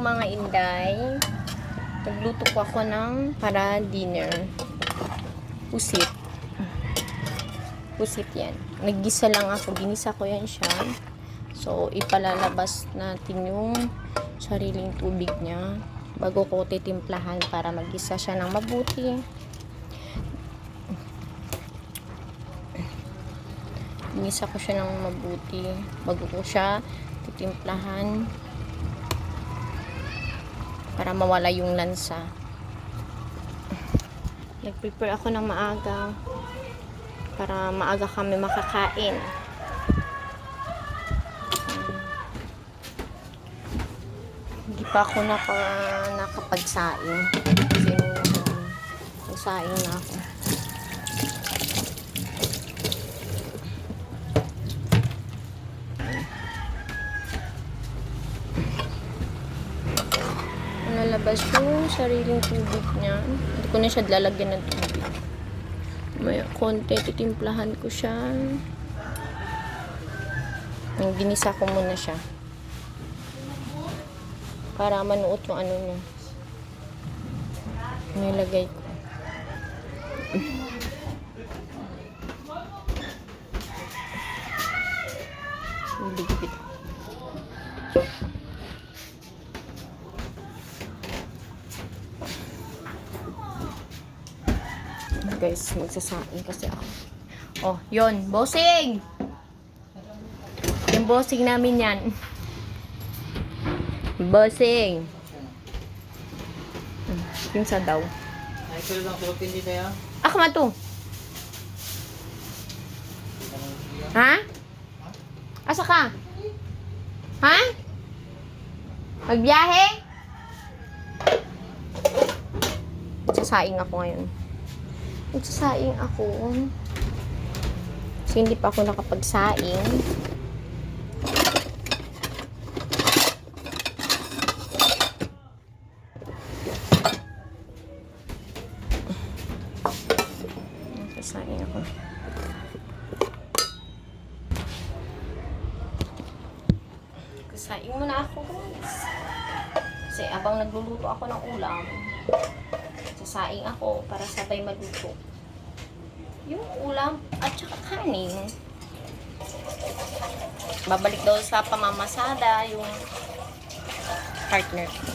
mga inday. Nagluto ko ako ng para dinner. Pusit. Pusit yan. Naggisa lang ako. Ginisa ko yan siya. So, ipalalabas natin yung sariling tubig niya bago ko titimplahan para maggisa siya ng mabuti. Ginisa ko siya ng mabuti bago ko siya titimplahan para mawala yung lansa. Nag-prepare ako ng maaga para maaga kami makakain. Hindi pa ako nakapagsaing kasi nagsaing na ako. Nalabas yung sariling tubig niya. Hindi ko na siya lalagyan ng tubig. May konti, titimplahan ko siya. Ginisa ko muna siya. Para manuot yung ano niya. Nilagay ko. Ligpit. Guys, magsasaing kasi ako. Oh, yon, bossing! Yung bossing namin yan. Bossing! Yung sa daw. Ay, ko lang tulog hindi tayo. Ako mato. Ha? Asa ka? Ha? Magbiyahe? Magsasaing ako ngayon. Magsasaing ako. Kasi hindi pa ako nakapagsaing. Magsasaing ako. Magsasaing muna ako, guys. Kasi abang nagluluto ako ng ulam, sasaing ako para sabay maluto yung ulam at saka kanin. Babalik daw sa pamamasada yung partner ko.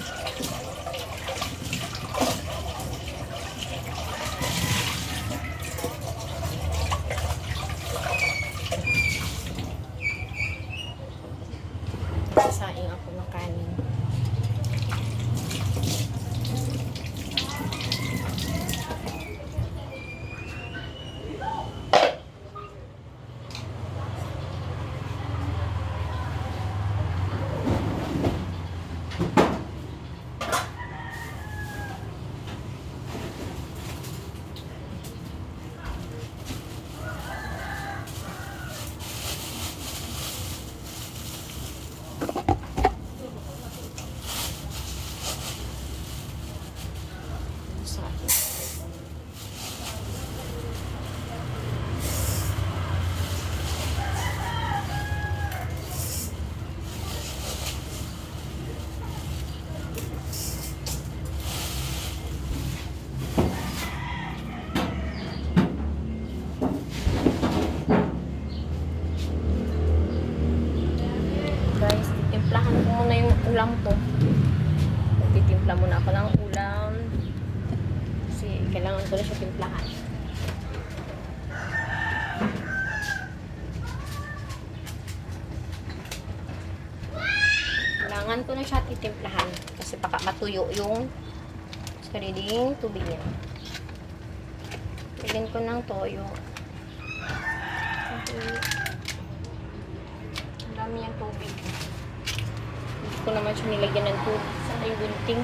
Sasaing ako ng kanin. Guys, titimplahan ko muna yung ulam ko. Titimpla muna ako ng ulam kasi kailangan ko na siya timplahan. Kailangan ko na siya titimplahan kasi baka matuyo yung sariling tubig niya. Lagyan ko ng toyo. Ang dami yung tubig. Hindi ko naman siya nilagyan ng tubig. Sana yung gunting.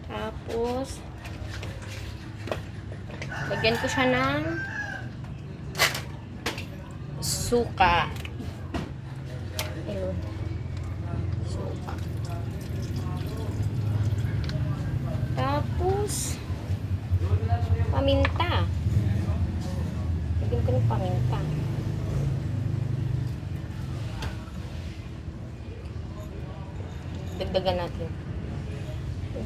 Tapos, lagyan ko siya ng suka. Ayun. Suka. Tapos, paminta. natin yung paminta. Dagdagan natin.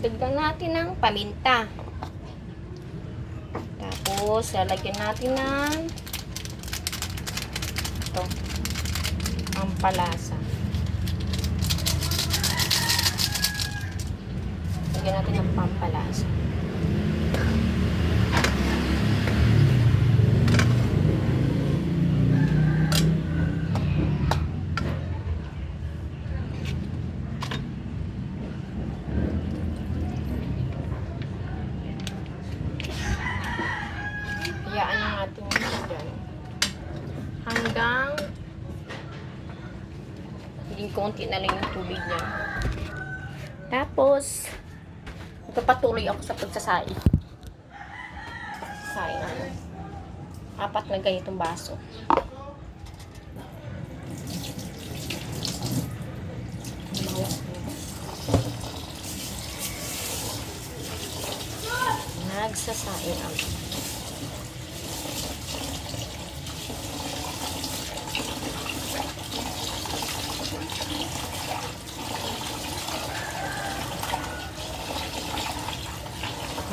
Dagdagan natin ng paminta. Tapos, lalagyan natin ng ito, ang palasa. Lagyan natin ng pampalasa. Hayaan na natin dyan. Hanggang hindi konti na lang yung tubig niya. Tapos, magpapatuloy ako sa pagsasaing. Pagsasaing ako. 4 na ganitong baso. Nagsasaing ako.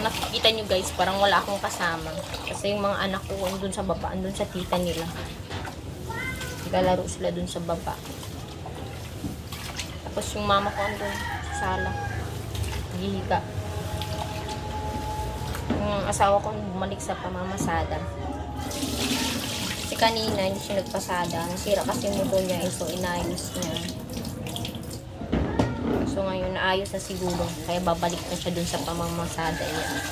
Nakikita nyo guys, parang wala akong kasama. Kasi yung mga anak ko andun sa baba, andun sa tita nila. Naglalaro sila dun sa baba. Tapos yung mama ko andun sa sala. Nagihiga. Yung asawa ko bumalik sa pamamasada. Kasi kanina hindi siya nagpasada. Nasira kasi yung motor niya, so inayos niya. So ngayon naayos na siguro. Kaya babalik na siya dun sa pamamasada niya.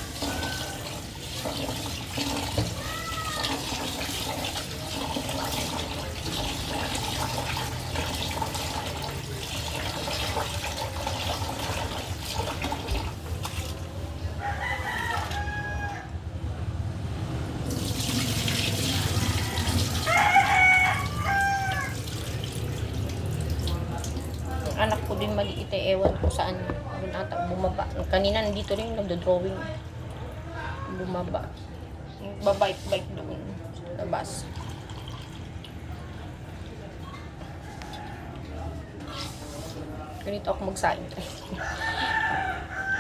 Anak ko din maliit eh, ewan ko saan doon ata bumaba. Kanina nandito rin nagdo-drawing. Bumaba. Babike doon sa labas. Ganito ako magsaing.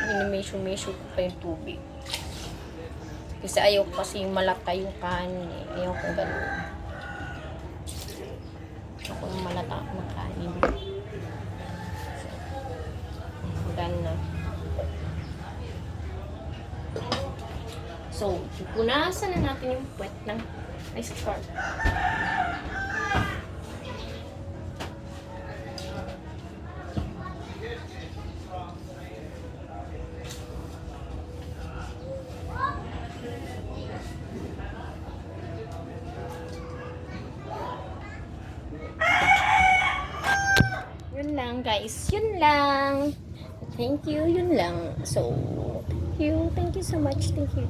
Minimesyo-mesyo ko pa yung tubig. Kasi ayaw ko kasi malata yung kanin eh. Ayaw ko ganun. Ako yung malata ng kanin. Na. So, punasan na natin yung puwet ng ice cream. Yun lang guys, yun lang. Thank you, yun lang. So, thank you so much, thank you.